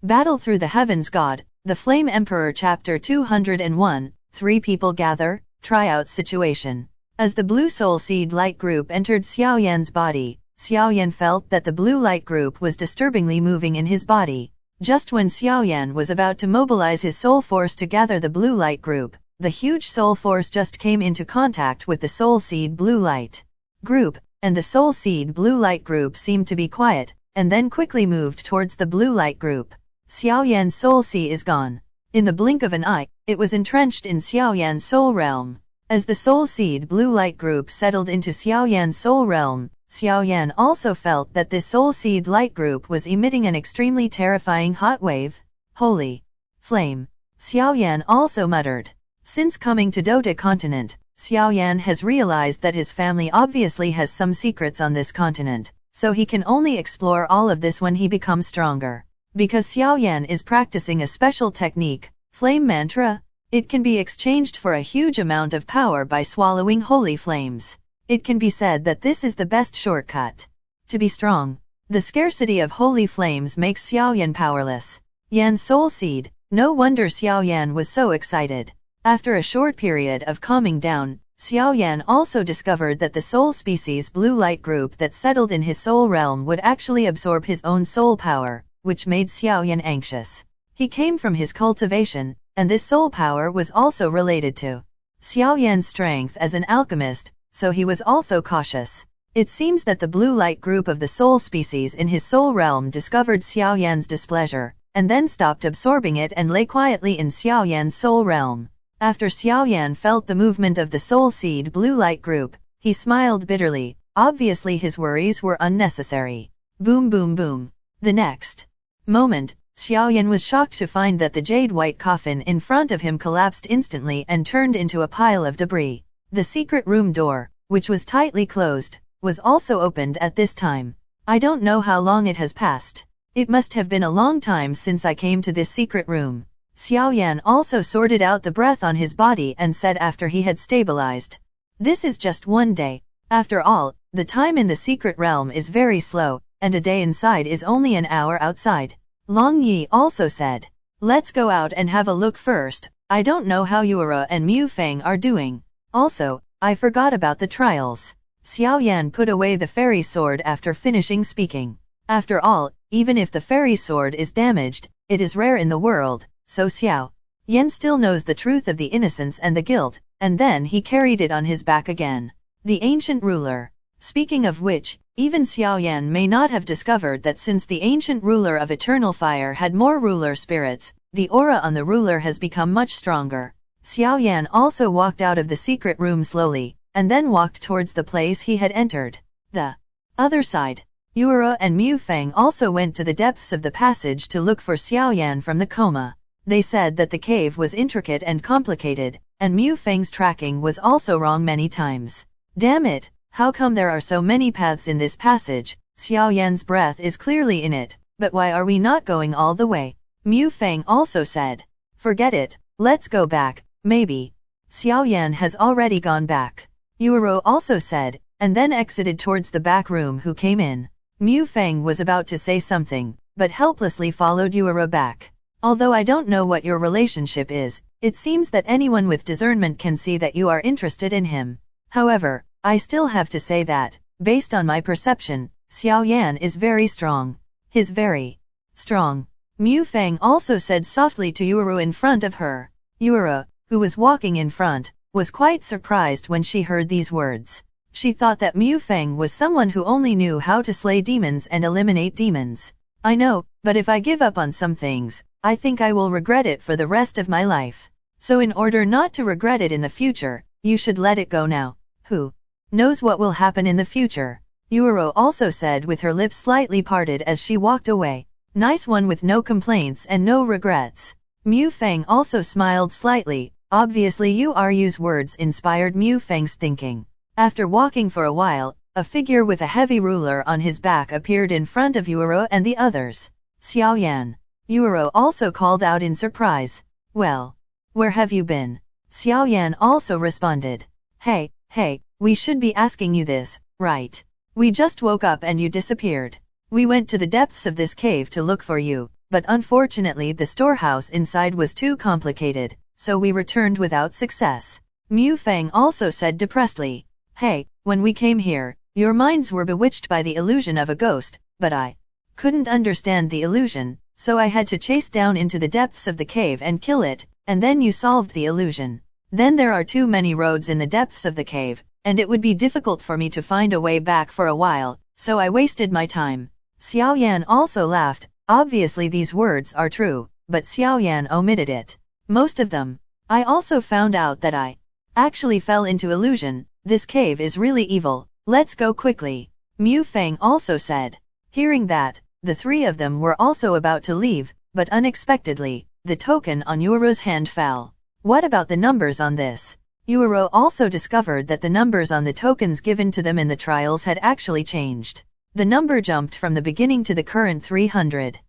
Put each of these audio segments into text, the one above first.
Battle Through the Heavens God, The Flame Emperor Chapter 201, 3 People Gather, Tryout Situation. As the blue soul seed light group entered Xiaoyan's body, Xiaoyan felt that the blue light group was disturbingly moving in his body. Just when Xiaoyan was about to mobilize his soul force to gather the blue light group, the huge soul force just came into contact with the soul seed blue light group, and the soul seed blue light group seemed to be quiet, and then quickly moved towards the blue light group. Xiaoyan's soul sea is gone. In the blink of an eye, it was entrenched in Xiaoyan's soul realm. As the soul seed blue light group settled into Xiaoyan's soul realm, Xiaoyan also felt that this soul seed light group was emitting an extremely terrifying hot wave. Holy flame! Xiaoyan also muttered. Since coming to Dota continent, Xiaoyan has realized that his family obviously has some secrets on this continent, so he can only explore all of this when he becomes stronger. Because Xiaoyan is practicing a special technique, flame mantra, it can be exchanged for a huge amount of power by swallowing holy flames. It can be said that this is the best shortcut to be strong. The scarcity of holy flames makes Xiaoyan powerless. Yan's soul seed, no wonder Xiaoyan was so excited. After a short period of calming down, Xiaoyan also discovered that the soul species blue light group that settled in his soul realm would actually absorb his own soul power, which made Xiaoyan anxious. He came from his cultivation, and this soul power was also related to Xiaoyan's strength as an alchemist, so he was also cautious. It seems that the blue light group of the soul species in his soul realm discovered Xiaoyan's displeasure, and then stopped absorbing it and lay quietly in Xiaoyan's soul realm. After Xiaoyan felt the movement of the soul seed blue light group, he smiled bitterly. Obviously his worries were unnecessary. Boom boom boom. The next moment, Xiaoyan was shocked to find that the jade-white coffin in front of him collapsed instantly and turned into a pile of debris. The secret room door, which was tightly closed, was also opened at this time. I don't know how long it has passed. It must have been a long time since I came to this secret room. Xiaoyan also sorted out the breath on his body and said after he had stabilized. This is just one day. After all, the time in the secret realm is very slow, and a day inside is only an hour outside. Long Yi also said. Let's go out and have a look first. I don't know how Yuera and Mu Feng are doing. Also, I forgot about the trials. Xiaoyan put away the fairy sword after finishing speaking. After all, even if the fairy sword is damaged, it is rare in the world, so Xiaoyan still knows the truth of the innocence and the guilt, and then he carried it on his back again. The ancient ruler. Speaking of which, even Xiaoyan may not have discovered that since the ancient ruler of eternal fire had more ruler spirits, the aura on the ruler has become much stronger. Xiaoyan also walked out of the secret room slowly, and then walked towards the place he had entered. The other side. Yuera and Mu Feng also went to the depths of the passage to look for Xiaoyan from the coma. They said that the cave was intricate and complicated, and Mu Feng's tracking was also wrong many times. Damn it! How come there are so many paths in this passage? Xiaoyan's breath is clearly in it, but why are we not going all the way? Mu Feng also said. Forget it, let's go back, maybe. Xiaoyan has already gone back. Yuero also said, and then exited towards the back room who came in. Mu Feng was about to say something, but helplessly followed Yuera back. Although I don't know what your relationship is, it seems that anyone with discernment can see that you are interested in him. However, I still have to say that, based on my perception, Xiaoyan is very strong. He's very strong. Mu Feng also said softly to Yuera in front of her. Yuera, who was walking in front, was quite surprised when she heard these words. She thought that Mu Feng was someone who only knew how to slay demons and eliminate demons. I know, but if I give up on some things, I think I will regret it for the rest of my life. So in order not to regret it in the future, you should let it go now. Who knows what will happen in the future? Yuero also said with her lips slightly parted as she walked away. Nice one with no complaints and no regrets. Mu Feng also smiled slightly. Obviously Yu's words inspired Mu Feng's thinking. After walking for a while, a figure with a heavy ruler on his back appeared in front of Yuero and the others. Xiaoyan. Yuero also called out in surprise. Well, where have you been? Xiaoyan also responded. Hey, we should be asking you this, right? We just woke up and you disappeared. We went to the depths of this cave to look for you, but unfortunately the storehouse inside was too complicated, so we returned without success. Mu Feng also said depressedly, "Hey, when we came here, your minds were bewitched by the illusion of a ghost, but I couldn't understand the illusion, so I had to chase down into the depths of the cave and kill it, and then you solved the illusion. Then there are too many roads in the depths of the cave, and it would be difficult for me to find a way back for a while, so I wasted my time." Xiaoyan also laughed. Obviously these words are true, but Xiaoyan omitted it. Most of them. I also found out that I actually fell into illusion. This cave is really evil. Let's go quickly. Mu Feng also said. Hearing that, the three of them were also about to leave, but unexpectedly, the token on Yueru's hand fell. What about the numbers on this? Yueru also discovered that the numbers on the tokens given to them in the trials had actually changed. The number jumped from the beginning to the current 300.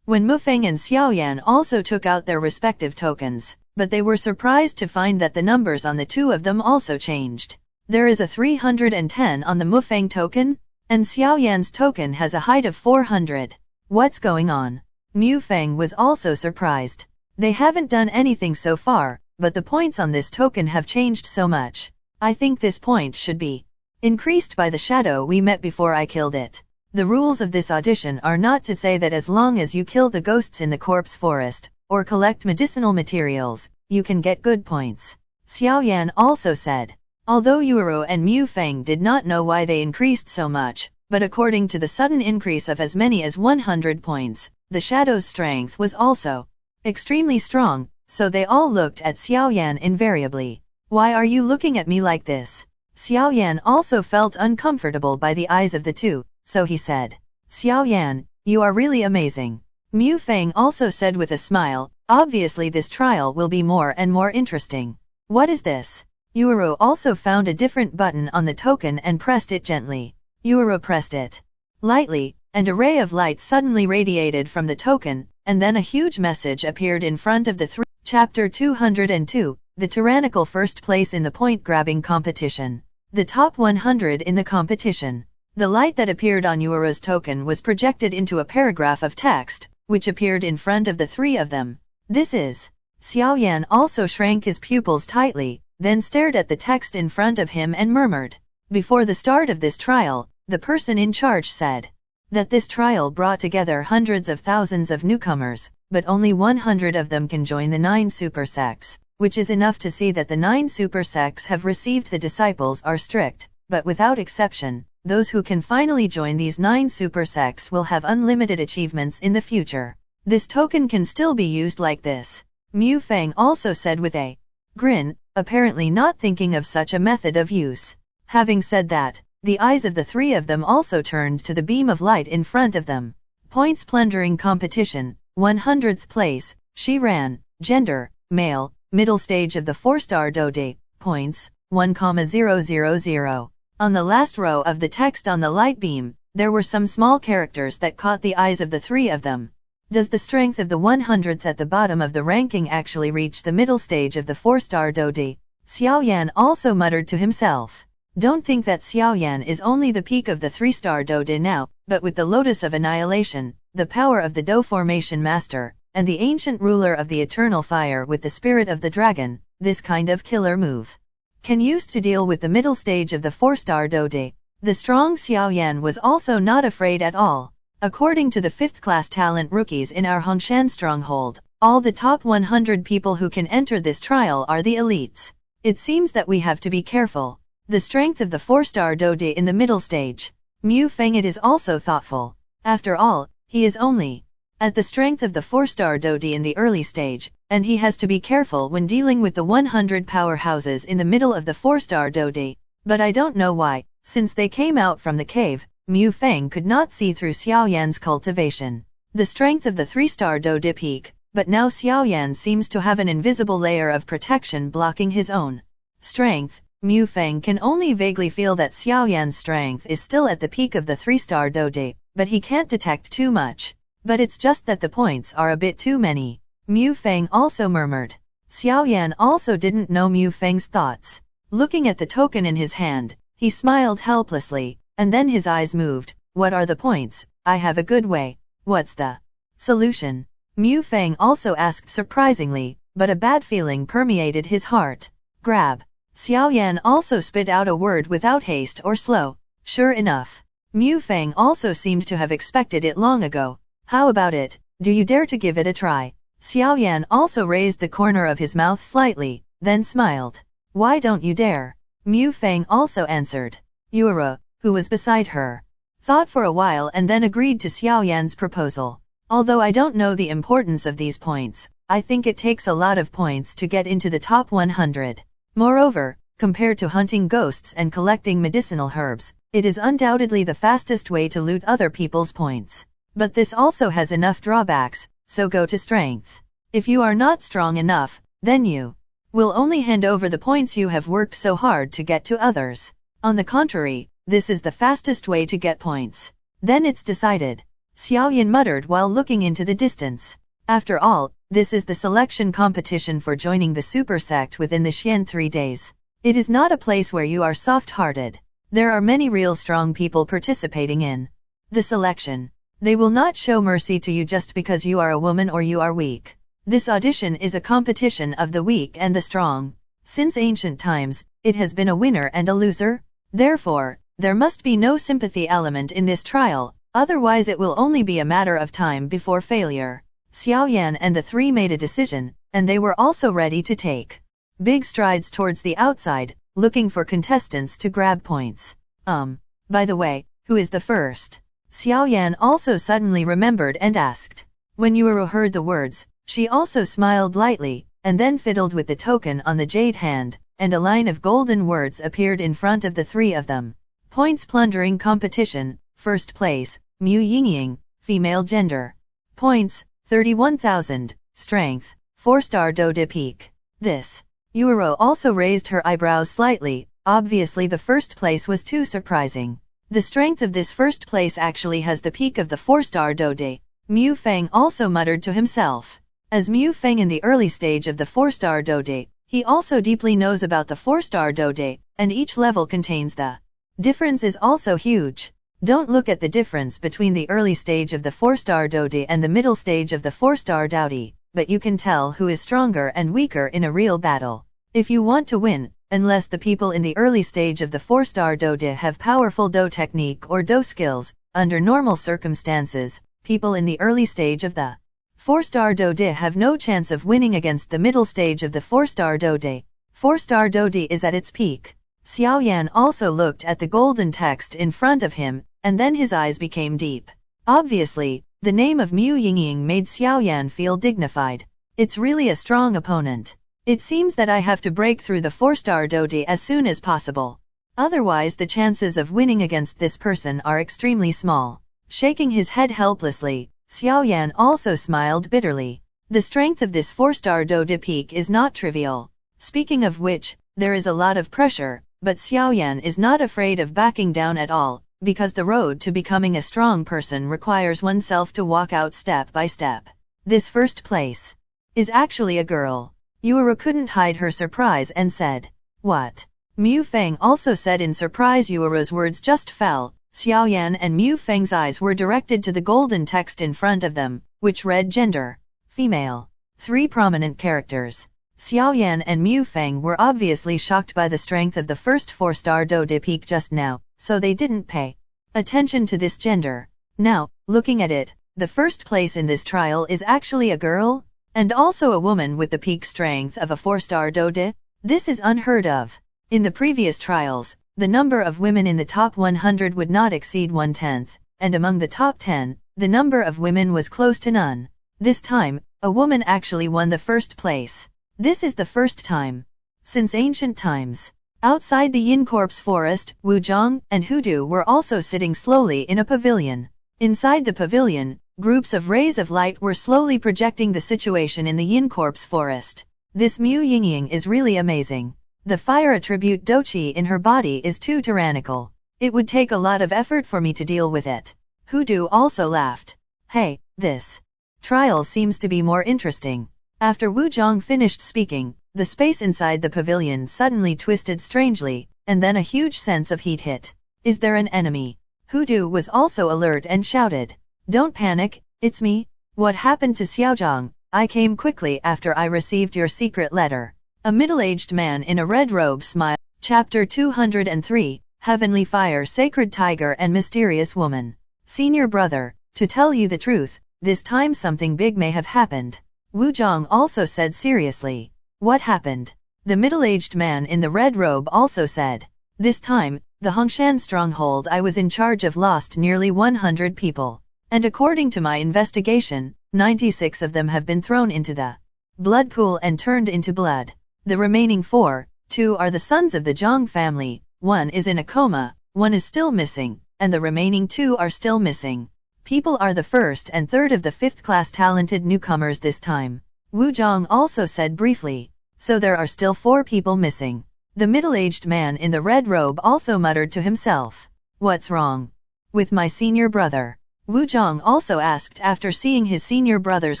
When Mufeng and Xiaoyan also took out their respective tokens, but they were surprised to find that the numbers on the two of them also changed. There is a 310 on the Mufeng token, and Xiaoyan's token has a height of 400. What's going on? Mu Feng was also surprised. They haven't done anything so far, but the points on this token have changed so much. I think this point should be increased by the shadow we met before I killed it. The rules of this audition are not to say that as long as you kill the ghosts in the corpse forest, or collect medicinal materials, you can get good points. Xiaoyan also said. Although Yueru and Mu Feng did not know why they increased so much, but according to the sudden increase of as many as 100 points, the shadow's strength was also extremely strong, so they all looked at Xiaoyan invariably. Why are you looking at me like this? Xiaoyan also felt uncomfortable by the eyes of the two, so he said, Xiaoyan, you are really amazing. Mu Feng also said with a smile, obviously this trial will be more and more interesting. What is this? Yueru also found a different button on the token and pressed it gently. Yueru pressed it lightly, and a ray of light suddenly radiated from the token, and then a huge message appeared in front of the three. Chapter 202, the tyrannical first place in the point-grabbing competition. The top 100 in the competition. The light that appeared on Yueru's token was projected into a paragraph of text, which appeared in front of the three of them. This is. Xiaoyan also shrank his pupils tightly, then stared at the text in front of him and murmured. Before the start of this trial, the person in charge said that this trial brought together hundreds of thousands of newcomers, but only 100 of them can join the 9 super sects, which is enough to see that the 9 super sects have received the disciples are strict, but without exception, those who can finally join these 9 super sects will have unlimited achievements in the future. This token can still be used like this. Mu Feng also said with a grin, apparently not thinking of such a method of use. Having said that, the eyes of the three of them also turned to the beam of light in front of them. Points plundering competition, 100th place, she ran, gender, male, middle stage of the 4-star Dode, points, 1,000. On the last row of the text on the light beam, there were some small characters that caught the eyes of the three of them. Does the strength of the 100th at the bottom of the ranking actually reach the middle stage of the 4-star Dode? Xiaoyan also muttered to himself. Don't think that Xiaoyan is only the peak of the 3-star Dode now, but with the Lotus of Annihilation, the power of the Do Formation Master, and the ancient ruler of the Eternal Fire with the spirit of the dragon, this kind of killer move can use to deal with the middle stage of the 4-star Dode. The strong Xiaoyan was also not afraid at all. According to the 5th-class talent rookies in our Hongshan stronghold, all the top 100 people who can enter this trial are the elites. It seems that we have to be careful. The strength of the 4-star Dode in the middle stage. Mu Feng it is also thoughtful. After all, he is only at the strength of the 4-star Dode in the early stage, and he has to be careful when dealing with the 100 powerhouses in the middle of the 4-star Dode. But I don't know why, since they came out from the cave, Mu Feng could not see through Xiaoyan's cultivation. The strength of the 3-star Dode peak, but now Xiaoyan seems to have an invisible layer of protection blocking his own strength. Mu Feng can only vaguely feel that Xiaoyan's strength is still at the peak of the 3-star Dode, but he can't detect too much. But it's just that the points are a bit too many. Mu Feng also murmured. Xiaoyan also didn't know Mu Feng's thoughts. Looking at the token in his hand, he smiled helplessly, and then his eyes moved. What are the points? I have a good way. What's the Solution. Mu Feng also asked surprisingly, but a bad feeling permeated his heart. Grab. Xiaoyan also spit out a word without haste or slow. Sure enough. Mu Feng also seemed to have expected it long ago. How about it? Do you dare to give it a try? Xiaoyan also raised the corner of his mouth slightly, then smiled. Why don't you dare? Mu Feng also answered. Yuara, who was beside her, thought for a while and then agreed to Xiaoyan's proposal. Although I don't know the importance of these points, I think it takes a lot of points to get into the top 100. Moreover, compared to hunting ghosts and collecting medicinal herbs, it is undoubtedly the fastest way to loot other people's points. But this also has enough drawbacks, so go to strength. If you are not strong enough, then you will only hand over the points you have worked so hard to get to others. On the contrary, this is the fastest way to get points. Then it's decided. Xiaoyan muttered while looking into the distance. After all, this is the selection competition for joining the super sect within the Xian 3 days. It is not a place where you are soft-hearted. There are many real strong people participating in the selection. They will not show mercy to you just because you are a woman or you are weak. This audition is a competition of the weak and the strong. Since ancient times, it has been a winner and a loser. Therefore, there must be no sympathy element in this trial, otherwise it will only be a matter of time before failure. Xiaoyan and the three made a decision, and they were also ready to take big strides towards the outside, looking for contestants to grab points. By the way, who is the first? Xiaoyan also suddenly remembered and asked. When Yuara heard the words, she also smiled lightly, and then fiddled with the token on the jade hand, and a line of golden words appeared in front of the three of them. Points plundering competition, first place, Mu Yingying, female gender. Points, 31,000, strength, 4-star Do De Peak. This. Yuara also raised her eyebrows slightly, obviously the first place was too surprising. The strength of this first place actually has the peak of the 4-star Do De. Mu Feng also muttered to himself. As Mu Feng in the early stage of the 4-star Do De, he also deeply knows about the 4-star Do De, and each level contains the difference is also huge. Don't look at the difference between the early stage of the 4-star Do De and the middle stage of the 4-star Do De, but you can tell who is stronger and weaker in a real battle. If you want to win, unless the people in the early stage of the 4-star Do De have powerful Do technique or Do skills, under normal circumstances, people in the early stage of the 4-star Do De have no chance of winning against the middle stage of the 4-star Do De. 4-star Do De is at its peak. Xiaoyan also looked at the golden text in front of him, and then his eyes became deep. Obviously, the name of Mu Yingying made Xiaoyan feel dignified. It's really a strong opponent. It seems that I have to break through the 4-star Do De as soon as possible. Otherwise the chances of winning against this person are extremely small. Shaking his head helplessly, Xiaoyan also smiled bitterly. The strength of this 4-star Do De peak is not trivial. Speaking of which, there is a lot of pressure, but Xiaoyan is not afraid of backing down at all, because the road to becoming a strong person requires oneself to walk out step by step. This first place is actually a girl. Yuara couldn't hide her surprise and said, "What?" Mu Feng also said in surprise. Yuara's words just fell. Xiaoyan and Mu Feng's eyes were directed to the golden text in front of them, which read gender, female. 3 prominent characters. Xiaoyan and Mu Feng were obviously shocked by the strength of the first 4-star Do De peak just now, so they didn't pay attention to this gender. Now, looking at it, the first place in this trial is actually a girl, and also a woman with the peak strength of a 4-star Do De. This is unheard of. In the previous trials, the number of women in the top 100 would not exceed 1/10, and among the top 10, the number of women was close to none. This time, a woman actually won the first place. This is the first time since ancient times. Outside the Yin Corpse forest, Wuzhong and Hudu were also sitting slowly in a pavilion. Inside the pavilion, groups of rays of light were slowly projecting the situation in the Yin Corpse forest. This Mu Yingying is really amazing. The fire attribute Doqi in her body is too tyrannical. It would take a lot of effort for me to deal with it. Hudu also laughed. Hey, this trial seems to be more interesting. After Wuzhong finished speaking, the space inside the pavilion suddenly twisted strangely, and then a huge sense of heat hit. Is there an enemy? Hudu was also alert and shouted. Don't panic, it's me. What happened to Xiaozhang? I came quickly after I received your secret letter. A middle-aged man in a red robe smiled. Chapter 203, Heavenly Fire, Sacred Tiger and Mysterious Woman. Senior brother, to tell you the truth, this time something big may have happened. Wu Zhang also said seriously. What happened? The middle-aged man in the red robe also said. This time, the Hongshan stronghold I was in charge of lost nearly 100 people. And according to my investigation, 96 of them have been thrown into the blood pool and turned into blood. The remaining 2 are the sons of the Zhang family, 1 is in a coma, 1 is still missing, and the remaining 2 are still missing. People are the first and third of the 5th class talented newcomers this time. Wu Zhang also said briefly. So there are still 4 people missing. The middle-aged man in the red robe also muttered to himself. What's wrong with my senior brother? Wu Zhang also asked after seeing his senior brother's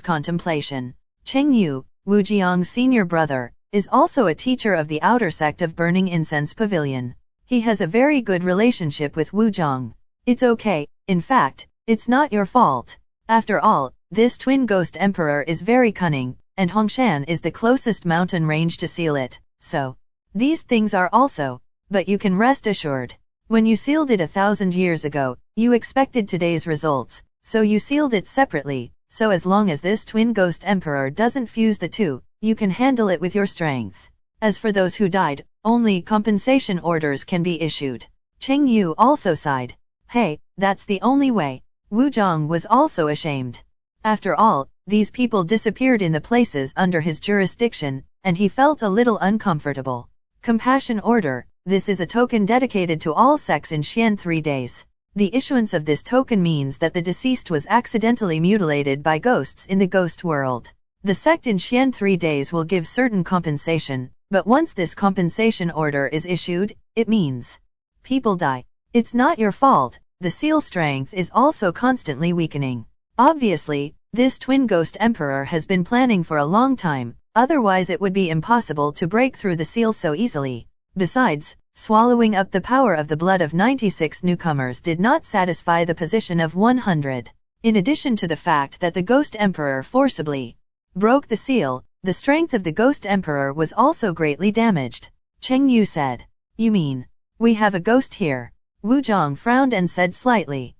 contemplation. Cheng Yu, Wu Jiang's senior brother, is also a teacher of the outer sect of Burning Incense Pavilion. He has a very good relationship with Wu Zhang. It's okay, in fact, it's not your fault. After all, this twin ghost emperor is very cunning, and Hongshan is the closest mountain range to seal it, so these things are also, but you can rest assured. When you sealed it 1,000 years ago, you expected today's results, so you sealed it separately, so as long as this twin ghost emperor doesn't fuse the two, you can handle it with your strength. As for those who died, only compensation orders can be issued. Cheng Yu also sighed. Hey, that's the only way. Wu Zhang was also ashamed. After all, these people disappeared in the places under his jurisdiction, and he felt a little uncomfortable. Compassion Order, this is a token dedicated to all sects in Xian 3 days. The issuance of this token means that the deceased was accidentally mutilated by ghosts in the ghost world. The sect in Xian 3 days will give certain compensation, but once this compensation order is issued, it means people die. It's not your fault, the seal strength is also constantly weakening. Obviously, this twin ghost emperor has been planning for a long time, otherwise it would be impossible to break through the seal so easily. Besides, swallowing up the power of the blood of 96 newcomers did not satisfy the position of 100. In addition to the fact that the ghost emperor forcibly broke the seal, the strength of the ghost emperor was also greatly damaged. Cheng Yu said. You mean, we have a ghost here? Wu Zhang frowned and said slightly.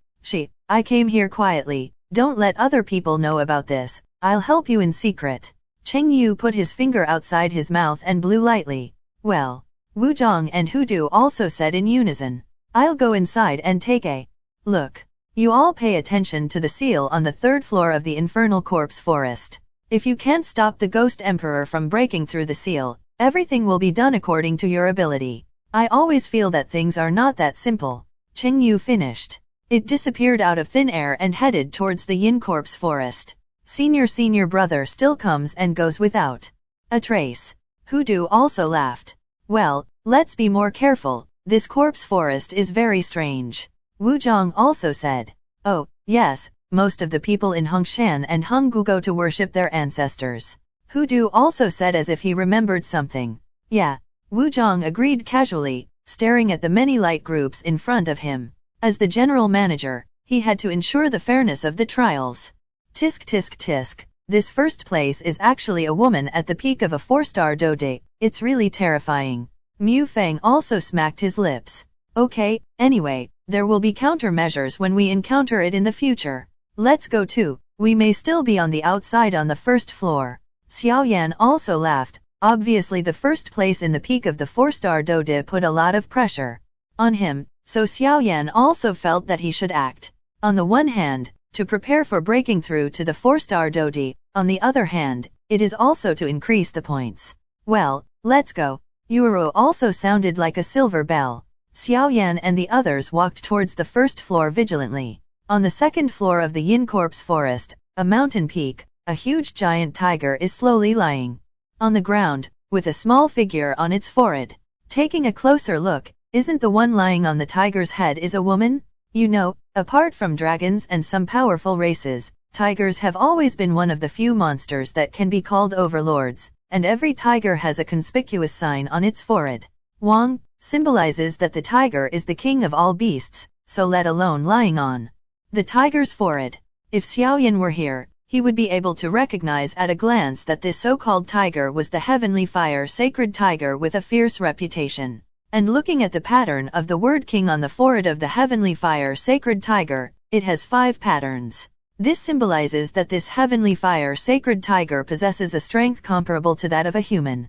I came here quietly, don't let other people know about this, I'll help you in secret. Cheng Yu put his finger outside his mouth and blew lightly. Well, Wu Zhang and Hudu also said in unison. I'll go inside and take a look. You all pay attention to the seal on the 3rd floor of the Infernal Corpse Forest. If you can't stop the Ghost Emperor from breaking through the seal, everything will be done according to your ability. I always feel that things are not that simple. Cheng Yu finished. It disappeared out of thin air and headed towards the Yin Corpse Forest. Senior brother still comes and goes without a trace. Hudu also laughed. Well, let's be more careful, this corpse forest is very strange. Wu Zhang also said. Oh, yes, most of the people in Hongshan and Henggu go to worship their ancestors. Hudu also said as if he remembered something. Yeah. Wu Zhang agreed casually, staring at the many light groups in front of him. As the general manager, he had to ensure the fairness of the trials. Tisk tisk tisk, this first place is actually a woman at the peak of a 4-star dode, it's really terrifying. Mu Feng also smacked his lips. Okay, anyway, there will be countermeasures when we encounter it in the future. Let's go too, we may still be on the outside on the 1st floor. Xiaoyan also laughed. Obviously the first place in the peak of the 4-star dode put a lot of pressure on him, so Xiaoyan also felt that he should act. On the one hand, to prepare for breaking through to the 4-star dode, on the other hand, it is also to increase the points. Well, let's go. Yuro also sounded like a silver bell. Xiaoyan and the others walked towards the 1st floor vigilantly. On the 2nd floor of the Yin Corpse Forest, a mountain peak, a huge giant tiger is slowly lying on the ground, with a small figure on its forehead. Taking a closer look, isn't the one lying on the tiger's head is a woman? You know, apart from dragons and some powerful races, tigers have always been one of the few monsters that can be called overlords, and every tiger has a conspicuous sign on its forehead. Wang symbolizes that the tiger is the king of all beasts, so let alone lying on the tiger's forehead. If Xiaoyan were here, he would be able to recognize at a glance that this so-called tiger was the heavenly fire sacred tiger with a fierce reputation. And looking at the pattern of the word king on the forehead of the heavenly fire sacred tiger, it has 5 patterns. This symbolizes that this heavenly fire sacred tiger possesses a strength comparable to that of a human.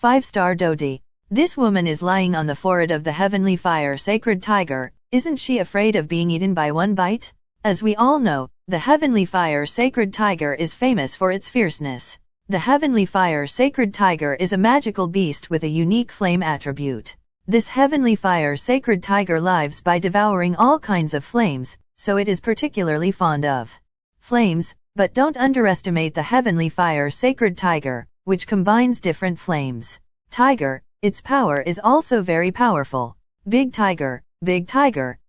5-star Dodi. This woman is lying on the forehead of the heavenly fire sacred tiger. Isn't she afraid of being eaten by one bite? As we all know, the heavenly fire sacred tiger is famous for its fierceness. The heavenly fire sacred tiger is a magical beast with a unique flame attribute. This heavenly fire sacred tiger lives by devouring all kinds of flames, so it is particularly fond of flames, but don't underestimate the heavenly fire sacred tiger, which combines different flames. Tiger, its power is also very powerful. Big tiger,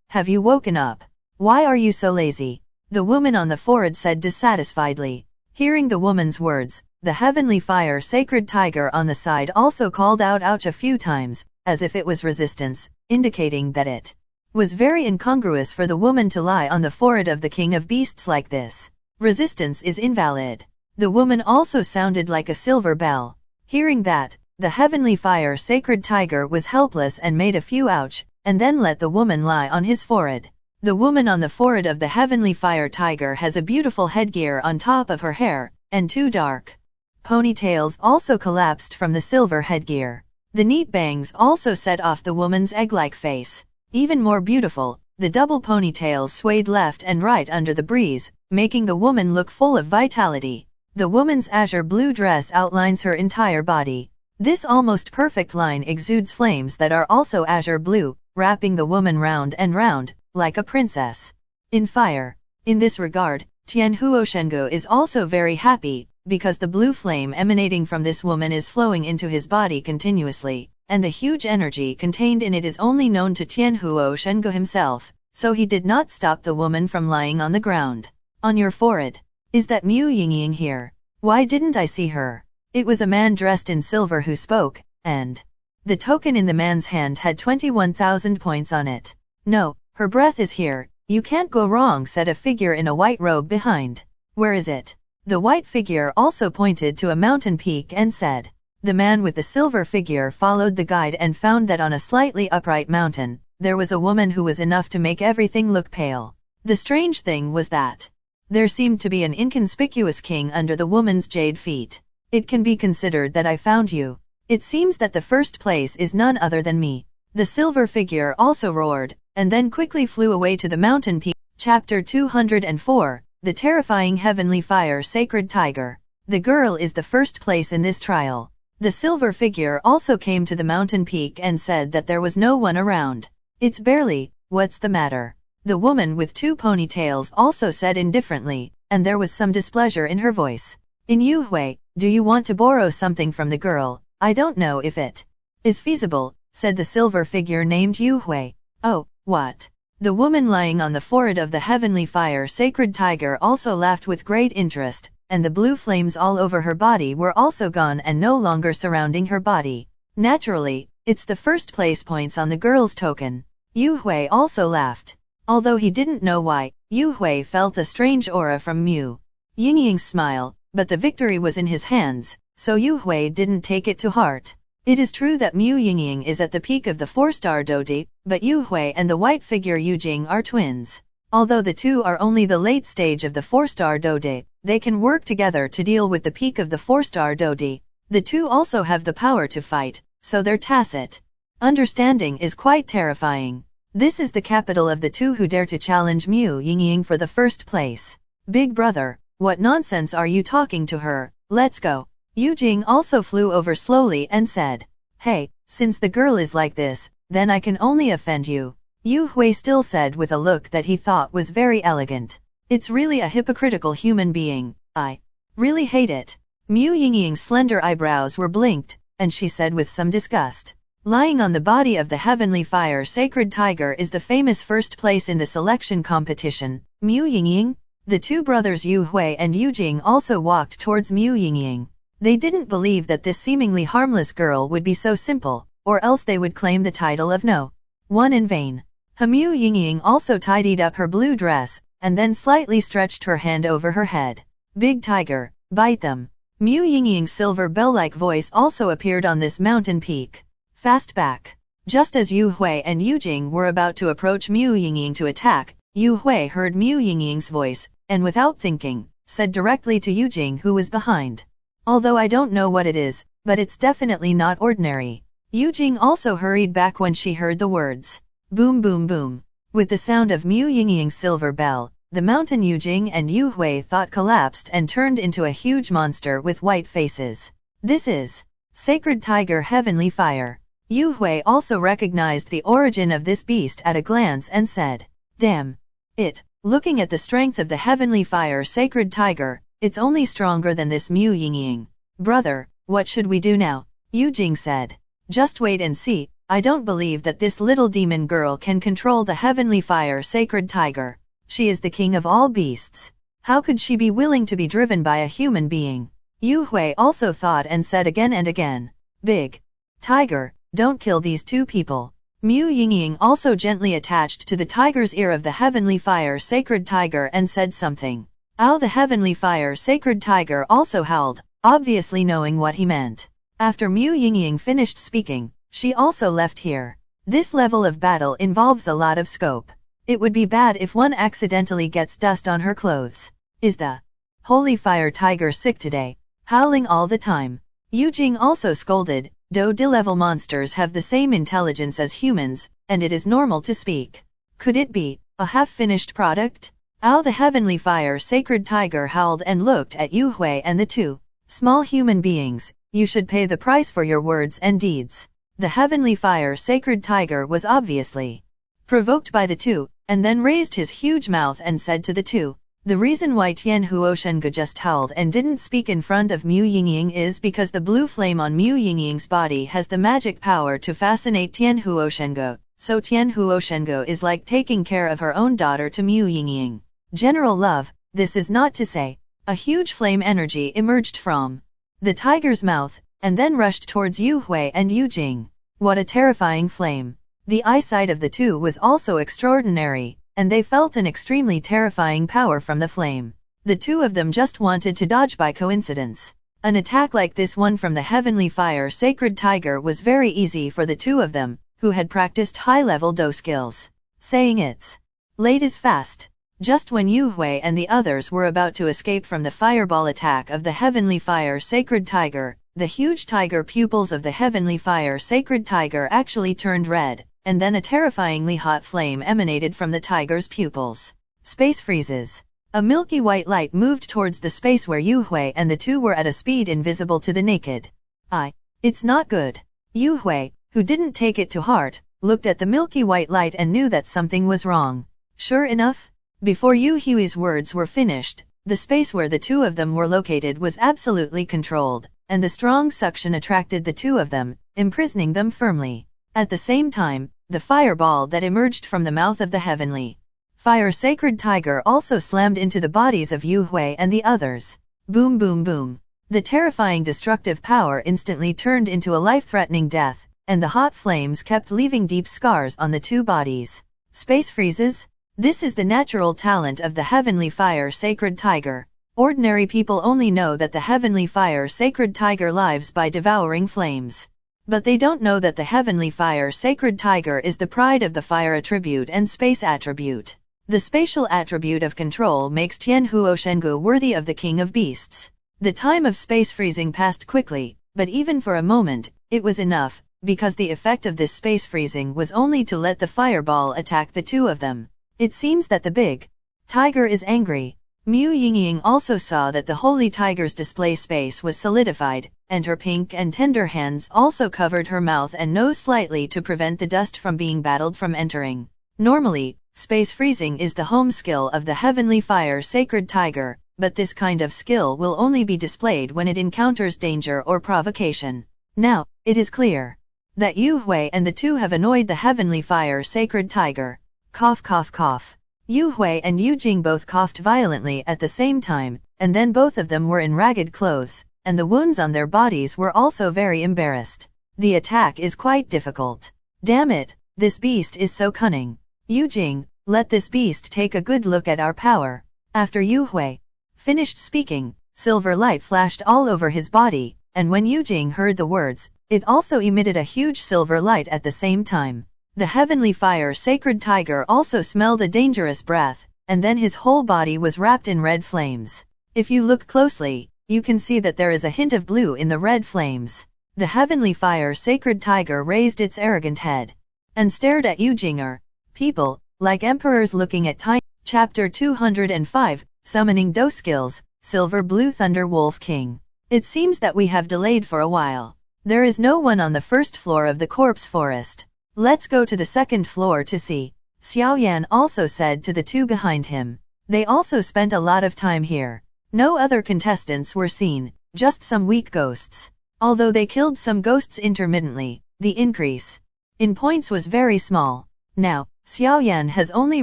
have you woken up? Why are you so lazy? The woman on the forehead said dissatisfiedly. Hearing the woman's words, the heavenly fire sacred tiger on the side also called out ouch a few times, as if it was resistance, indicating that it was very incongruous for the woman to lie on the forehead of the king of beasts like this. Resistance is invalid. The woman also sounded like a silver bell. Hearing that, the heavenly fire sacred tiger was helpless and made a few ouch, and then let the woman lie on his forehead. The woman on the forehead of the heavenly fire tiger has a beautiful headgear on top of her hair, and 2 dark ponytails also collapsed from the silver headgear. The neat bangs also set off the woman's egg-like face. Even more beautiful, the double ponytails swayed left and right under the breeze, making the woman look full of vitality. The woman's azure blue dress outlines her entire body. This almost perfect line exudes flames that are also azure blue, wrapping the woman round and round, like a princess in fire. In this regard, Tianhuo Shengu is also very happy, because the blue flame emanating from this woman is flowing into his body continuously, and the huge energy contained in it is only known to Tianhuo Shengu himself, so he did not stop the woman from lying on the ground. On your forehead. Is that Mu Yingying here? Why didn't I see her? It was a man dressed in silver who spoke, and the token in the man's hand had 21,000 points on it. No, her breath is here, you can't go wrong, said a figure in a white robe behind. Where is it? The white figure also pointed to a mountain peak and said. The man with the silver figure followed the guide and found that on a slightly upright mountain, there was a woman who was enough to make everything look pale. The strange thing was that there seemed to be an inconspicuous king under the woman's jade feet. It can be considered that I found you. It seems that the first place is none other than me. The silver figure also roared, and then quickly flew away to the mountain peak. Chapter 204, The Terrifying Heavenly Fire Sacred Tiger. The girl is the first place in this trial. The silver figure also came to the mountain peak and said that there was no one around. It's barely, what's the matter? The woman with 2 ponytails also said indifferently, and there was some displeasure in her voice. In Yuhui, do you want to borrow something from the girl? I don't know if it is feasible, said the silver figure named Yuhui. Oh, what? The woman lying on the forehead of the heavenly fire sacred tiger also laughed with great interest, and the blue flames all over her body were also gone and no longer surrounding her body. Naturally, it's the first place points on the girl's token. Yuhui also laughed. Although he didn't know why, Yuhui felt a strange aura from Mu Yingying's smile, but the victory was in his hands, so Yuhui didn't take it to heart. It is true that Mu Yingying is at the peak of the 4-star Dodi, but Yuhui and the white figure Yujing are twins. Although the two are only the late stage of the 4-star Dodi, they can work together to deal with the peak of the 4-star Dodi. The two also have the power to fight, so their tacit understanding is quite terrifying. This is the capital of the two who dare to challenge Mu Yingying for the first place. Big brother, what nonsense are you talking to her? Let's go. Yujing also flew over slowly and said. Hey, since the girl is like this, then I can only offend you. Yu Hui still said with a look that he thought was very elegant. It's really a hypocritical human being. I really hate it. Mu Yingying's slender eyebrows were blinked, and she said with some disgust. Lying on the body of the heavenly fire sacred tiger is the famous first place in the selection competition, Mu Yingying. The two brothers Yu Hui and Yujing also walked towards Mu Yingying. They didn't believe that this seemingly harmless girl would be so simple, or else they would claim the title of no one in vain. Mu Yingying also tidied up her blue dress, and then slightly stretched her hand over her head. Big tiger, bite them. Mu Yingying's silver bell-like voice also appeared on this mountain peak. Fast back. Just as Yu Hui and Yu Jing were about to approach Mu Yingying to attack, Yu Hui heard Mu Yingying's voice, and without thinking, said directly to Yu Jing who was behind. Although I don't know what it is, but it's definitely not ordinary. Yu Jing also hurried back when she heard the words. Boom boom boom. With the sound of Mu Yingying's silver bell, the mountain Yu Jing and Yu Hui thought collapsed and turned into a huge monster with white faces. This is Sacred Tiger Heavenly Fire. Yu Hui also recognized the origin of this beast at a glance and said, Damn it, looking at the strength of the Heavenly Fire Sacred Tiger, it's only stronger than this Mu Yingying. Brother, what should we do now? Yu Jing said. Just wait and see, I don't believe that this little demon girl can control the Heavenly Fire Sacred Tiger. She is the king of all beasts. How could she be willing to be driven by a human being? Yu Hui also thought and said again and again, Big tiger, don't kill these two people. Mu Yingying also gently attached to the tiger's ear of the Heavenly Fire Sacred Tiger and said something. Ow! The Heavenly Fire Sacred Tiger also howled, obviously knowing what he meant. After Mu Yingying finished speaking, she also left here. This level of battle involves a lot of scope. It would be bad if one accidentally gets dust on her clothes. Is the Holy Fire Tiger sick today? Howling all the time. Yu Jing also scolded, Do-level monsters have the same intelligence as humans, and it is normal to speak. Could it be a half-finished product? Ow! The Heavenly Fire Sacred Tiger howled and looked at Yu Hui and the two small human beings. You should pay the price for your words and deeds. The Heavenly Fire Sacred Tiger was obviously provoked by the two, and then raised his huge mouth and said to the two, The reason why Tianhuoshengge just howled and didn't speak in front of Mu Yingying is because the blue flame on Mu Yingying's body has the magic power to fascinate Tianhuoshengge, so Tianhuoshengge is like taking care of her own daughter to Mu Yingying. General love, this is not to say. A huge flame energy emerged from the tiger's mouth, and then rushed towards Yu Hui and Yu Jing. What a terrifying flame. The eyesight of the two was also extraordinary, and they felt an extremely terrifying power from the flame. The two of them just wanted to dodge by coincidence. An attack like this one from the Heavenly Fire Sacred Tiger was very easy for the two of them, who had practiced high-level Do skills. Saying it's late is fast. Just when Yu Hui and the others were about to escape from the fireball attack of the Heavenly Fire Sacred Tiger, the huge tiger pupils of the Heavenly Fire Sacred Tiger actually turned red, and then a terrifyingly hot flame emanated from the tiger's pupils. Space freezes. A milky white light moved towards the space where Yu Hui and the two were at a speed invisible to the naked eye. It's not good. Yu Hui, who didn't take it to heart, looked at the milky white light and knew that something was wrong. Sure enough, before Yu Hui's words were finished, the space where the two of them were located was absolutely controlled, and the strong suction attracted the two of them, imprisoning them firmly. At the same time, the fireball that emerged from the mouth of the Heavenly Fire Sacred Tiger also slammed into the bodies of Yu Hui and the others. Boom boom boom. The terrifying destructive power instantly turned into a life-threatening death, and the hot flames kept leaving deep scars on the two bodies. Space freezes? This is the natural talent of the Heavenly Fire Sacred Tiger. Ordinary people only know that the Heavenly Fire Sacred Tiger lives by devouring flames. But they don't know that the Heavenly Fire Sacred Tiger is the pride of the fire attribute and space attribute. The spatial attribute of control makes Tianhuoshengge worthy of the King of Beasts. The time of space freezing passed quickly, but even for a moment, it was enough, because the effect of this space freezing was only to let the fireball attack the two of them. It seems that the big tiger is angry. Mu Yingying also saw that the Holy Tiger's display space was solidified, and her pink and tender hands also covered her mouth and nose slightly to prevent the dust from being battled from entering. Normally, space freezing is the home skill of the Heavenly Fire Sacred Tiger, but this kind of skill will only be displayed when it encounters danger or provocation. Now, it is clear that Yu Hui and the two have annoyed the Heavenly Fire Sacred Tiger. Cough cough cough. Yu Hui and Yu Jing both coughed violently at the same time, and then both of them were in ragged clothes, and the wounds on their bodies were also very embarrassed. The attack is quite difficult. Damn it, this beast is so cunning. Yu Jing, let this beast take a good look at our power. After Yu Hui finished speaking, silver light flashed all over his body, and when Yujing heard the words, it also emitted a huge silver light at the same time. The heavenly fire sacred tiger also smelled a dangerous breath, and then his whole body was wrapped in red flames. If you look closely, you can see that there is a hint of blue in the red flames. The heavenly fire sacred tiger raised its arrogant head and stared at Yujinger. People, like emperors looking at tiny. Chapter 205, Summoning Do Skills, Silver Blue Thunder Wolf King. It seems that we have delayed for a while. There is no one on the first floor of the corpse forest. Let's go to the second floor to see. Xiaoyan also said to the two behind him. They also spent a lot of time here. No other contestants were seen, just some weak ghosts. Although they killed some ghosts intermittently, the increase in points was very small. Now, Xiaoyan has only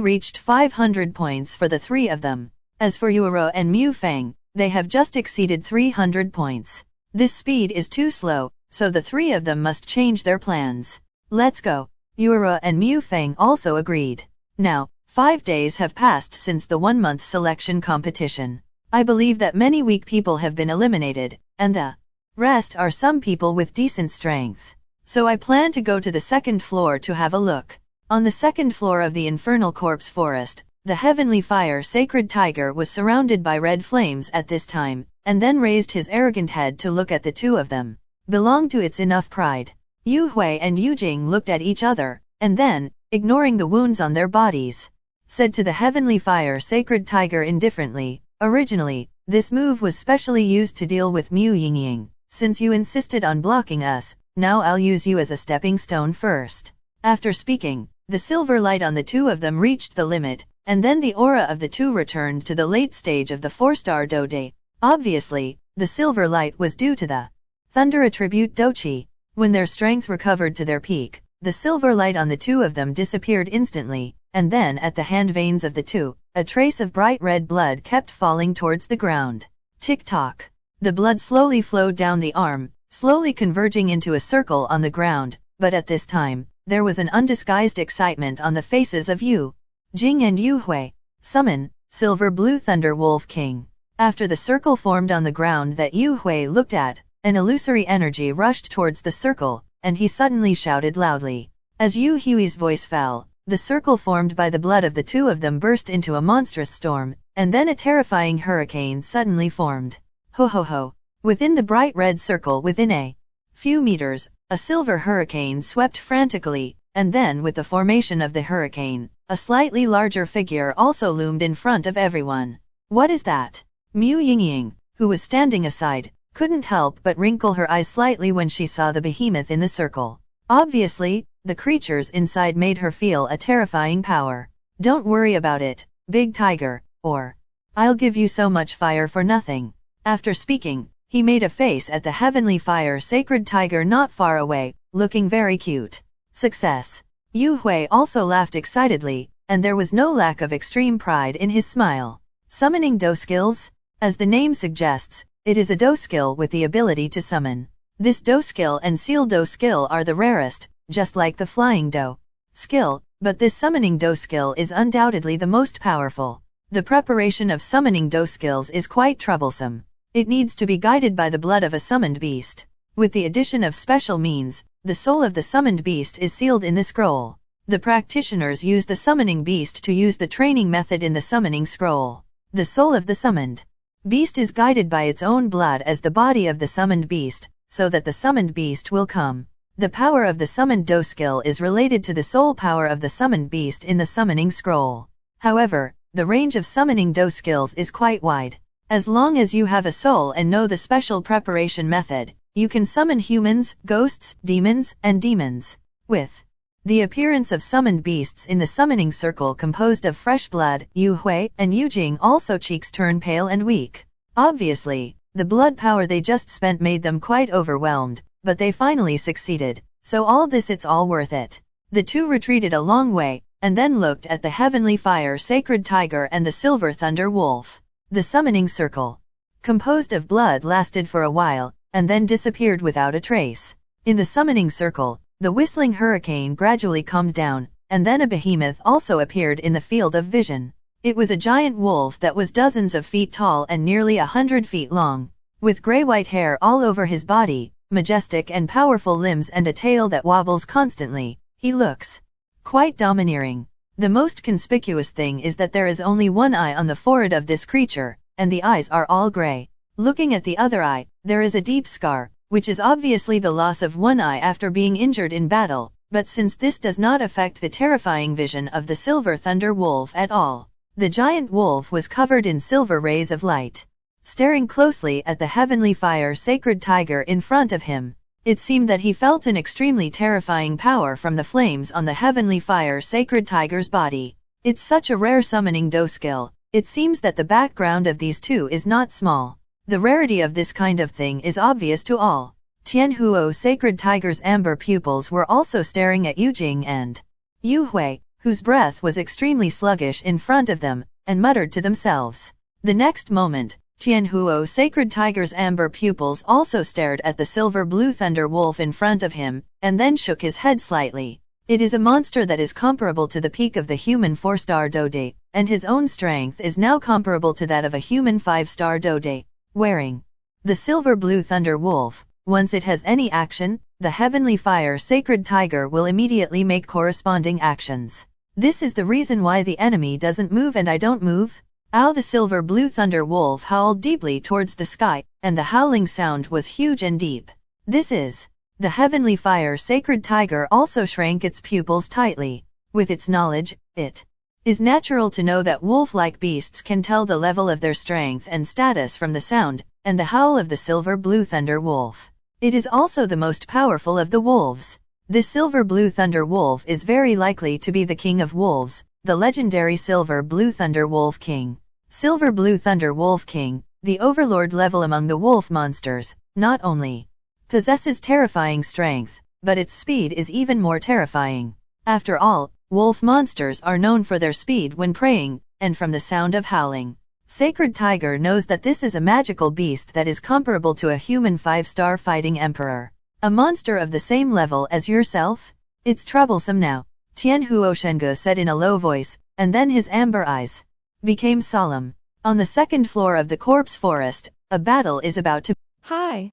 reached 500 points for the three of them. As for Yuero and Mu Feng, they have just exceeded 300 points. This speed is too slow, so the three of them must change their plans. Let's go. Yuero and Mu Feng also agreed. Now, 5 days have passed since the 1-month selection competition. I believe that many weak people have been eliminated, and the rest are some people with decent strength. So I plan to go to the second floor to have a look. On the second floor of the infernal corpse forest, the heavenly fire sacred tiger was surrounded by red flames at this time, and then raised his arrogant head to look at the two of them. Belonged to its enough pride. Yu Hui and Yujing looked at each other, and then, ignoring the wounds on their bodies, said to the heavenly fire sacred tiger indifferently, originally, this move was specially used to deal with Mu Yingying. Since you insisted on blocking us, now I'll use you as a stepping stone first. After speaking, the silver light on the two of them reached the limit, and then the aura of the two returned to the late stage of the 4-star Dode. Obviously, the silver light was due to the thunder attribute Doqi. When their strength recovered to their peak, the silver light on the two of them disappeared instantly, and then at the hand veins of the two, a trace of bright red blood kept falling towards the ground. Tick-tock. The blood slowly flowed down the arm, slowly converging into a circle on the ground, but at this time, there was an undisguised excitement on the faces of Yu Jing and Yu Hui. Summon, Silver Blue Thunder Wolf King. After the circle formed on the ground that Yu Hui looked at, an illusory energy rushed towards the circle, and he suddenly shouted loudly. As Yu Hui's voice fell, the circle formed by the blood of the two of them burst into a monstrous storm, and then a terrifying hurricane suddenly formed. Ho ho ho! Within the bright red circle within a few meters, a silver hurricane swept frantically, and then with the formation of the hurricane, a slightly larger figure also loomed in front of everyone. What is that? Mu Yingying, who was standing aside, couldn't help but wrinkle her eyes slightly when she saw the behemoth in the circle. Obviously, the creatures inside made her feel a terrifying power. Don't worry about it, big tiger, or I'll give you so much fire for nothing. After speaking, he made a face at the heavenly fire sacred tiger not far away, looking very cute. Success. Yu Hui also laughed excitedly, and there was no lack of extreme pride in his smile. Summoning Do skills? As the name suggests, it is a Do skill with the ability to summon. This Do skill and Seal Do skill are the rarest, just like the Flying Do skill, but this Summoning Do skill is undoubtedly the most powerful. The preparation of Summoning Do skills is quite troublesome. It needs to be guided by the blood of a summoned beast. With the addition of special means, the soul of the summoned beast is sealed in the scroll. The practitioners use the summoning beast to use the training method in the summoning scroll. The soul of the summoned beast is guided by its own blood as the body of the summoned beast, so that the summoned beast will come. The power of the summoned Do skill is related to the soul power of the summoned beast in the summoning scroll. However, the range of summoning Do skills is quite wide. As long as you have a soul and know the special preparation method, you can summon humans, ghosts, demons, and demons. With the appearance of summoned beasts in the summoning circle composed of fresh blood, Yu Hui and Yujing also cheeks turn pale and weak. Obviously, the blood power they just spent made them quite overwhelmed, but they finally succeeded, so all this it's all worth it. The two retreated a long way, and then looked at the heavenly fire sacred tiger and the silver thunder wolf. The summoning circle, composed of blood, lasted for a while, and then disappeared without a trace. In the summoning circle, the whistling hurricane gradually calmed down, and then a behemoth also appeared in the field of vision. It was a giant wolf that was dozens of feet tall and nearly 100 feet long, with gray-white hair all over his body, majestic and powerful limbs and a tail that wobbles constantly. He looks quite domineering. The most conspicuous thing is that there is only one eye on the forehead of this creature, and the eyes are all gray. Looking at the other eye, there is a deep scar, which is obviously the loss of one eye after being injured in battle, but since this does not affect the terrifying vision of the Silver Thunder Wolf at all. The giant wolf was covered in silver rays of light. Staring closely at the heavenly fire sacred tiger in front of him, it seemed that he felt an extremely terrifying power from the flames on the heavenly fire sacred tiger's body. It's such a rare summoning do skill. It seems that the background of these two is not small. The rarity of this kind of thing is obvious to all. Tianhuo sacred tiger's amber pupils were also staring at Yu Jing and Yu Hui, whose breath was extremely sluggish in front of them, and muttered to themselves. The next moment, Tianhuo sacred tiger's amber pupils also stared at the silver blue thunder wolf in front of him, and then shook his head slightly. It is a monster that is comparable to the peak of the human 4-star Dode, and his own strength is now comparable to that of a human 5-star Dode. Wearing the silver blue thunder wolf, once it has any action, the heavenly fire sacred tiger will immediately make corresponding actions. This is the reason why the enemy doesn't move and I don't move. Ow! The silver blue thunder wolf howled deeply towards the sky, and the howling sound was huge and deep. This is the heavenly fire sacred tiger also shrank its pupils tightly. With its knowledge, it is natural to know that wolf-like beasts can tell the level of their strength and status from the sound and the howl of the silver blue thunder wolf. It is also the most powerful of the wolves. This silver blue thunder wolf is very likely to be the king of wolves, the legendary silver blue thunder wolf king. Silver blue thunder wolf king, the overlord level among the wolf monsters, not only possesses terrifying strength, but its speed is even more terrifying. After all, wolf monsters are known for their speed when preying, and from the sound of howling. Sacred Tiger knows that this is a magical beast that is comparable to a human 5-star fighting emperor. A monster of the same level as yourself? It's troublesome now, Tianhuo Shenge said in a low voice, and then his amber eyes became solemn. On the second floor of the corpse forest, a battle is about to. Hi.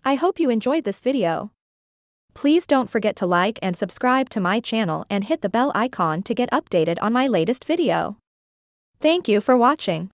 I hope you enjoyed this video. Please don't forget to like and subscribe to my channel and hit the bell icon to get updated on my latest video. Thank you for watching.